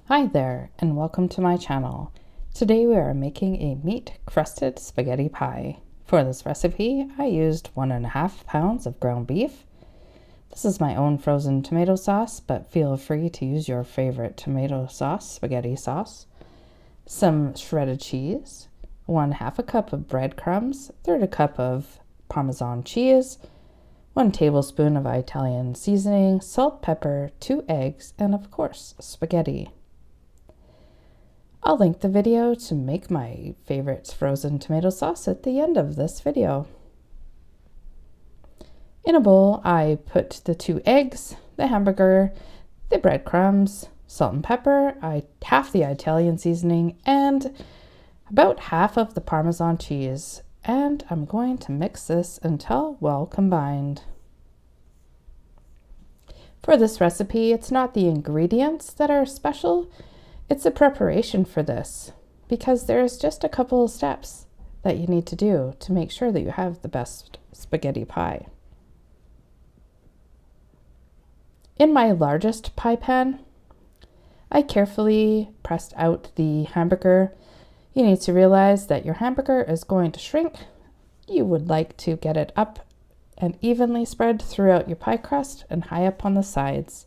Hi there, and welcome to my channel. Today we are making a meat-crusted spaghetti pie. For this recipe, I used 1.5 pounds of ground beef. This is my own frozen tomato sauce, but feel free to use your favorite tomato sauce, spaghetti sauce. Some shredded cheese, 1/2 cup of breadcrumbs, 1/3 cup of Parmesan cheese, 1 tablespoon of Italian seasoning, salt, pepper, 2 eggs, and of course, spaghetti. I'll link the video to make my favorite frozen tomato sauce at the end of this video. In a bowl, I put the 2 eggs, the hamburger, the breadcrumbs, salt and pepper, half the Italian seasoning, and about half of the Parmesan cheese. And I'm going to mix this until well combined. For this recipe, it's not the ingredients that are special, it's the preparation for this, because there's just a couple of steps that you need to do to make sure that you have the best spaghetti pie. In my largest pie pan, I carefully pressed out the hamburger. You need to realize that your hamburger is going to shrink. You would like to get it up and evenly spread throughout your pie crust and high up on the sides.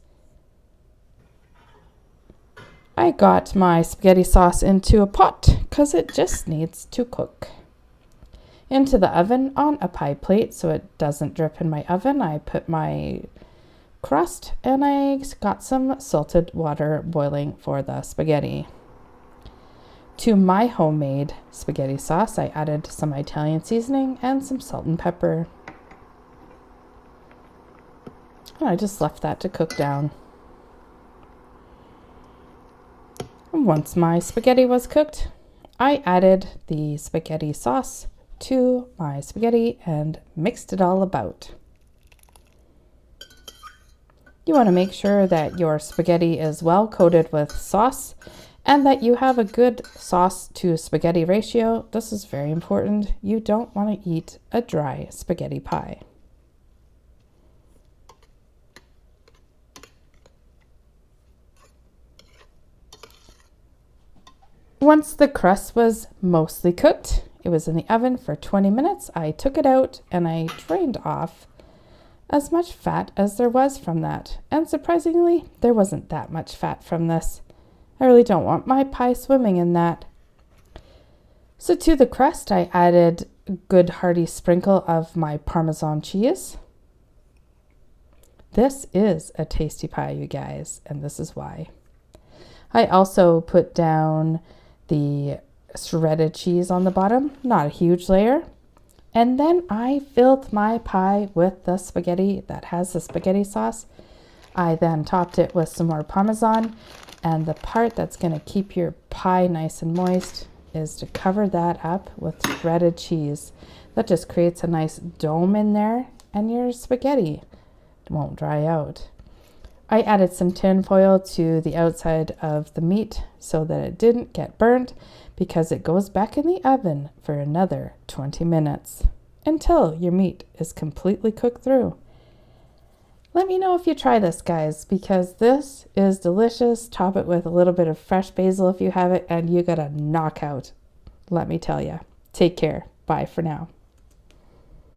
I got my spaghetti sauce into a pot because it just needs to cook. Into the oven on a pie plate so it doesn't drip in my oven, I put my crust and I got some salted water boiling for the spaghetti. To my homemade spaghetti sauce, I added some Italian seasoning and some salt and pepper. And I just left that to cook down. And once my spaghetti was cooked, I added the spaghetti sauce to my spaghetti and mixed it all about. You want to make sure that your spaghetti is well coated with sauce and that you have a good sauce to spaghetti ratio. This is very important. You don't want to eat a dry spaghetti pie. Once the crust was mostly cooked, it was in the oven for 20 minutes, I took it out and I drained off as much fat as there was from that. And surprisingly, there wasn't that much fat from this. I really don't want my pie swimming in that. So to the crust, I added a good hearty sprinkle of my Parmesan cheese. This is a tasty pie, you guys, and this is why. I also put down the shredded cheese on the bottom, not a huge layer. And then I filled my pie with the spaghetti that has the spaghetti sauce. I then topped it with some more Parmesan, and the part that's going to keep your pie nice and moist is to cover that up with shredded cheese. That just creates a nice dome in there, and your spaghetti won't dry out. I added some tin foil to the outside of the meat so that it didn't get burnt, because it goes back in the oven for another 20 minutes until your meat is completely cooked through. Let me know if you try this, guys, because this is delicious. Top it with a little bit of fresh basil if you have it, and you got a knockout. Let me tell you. Take care. Bye for now.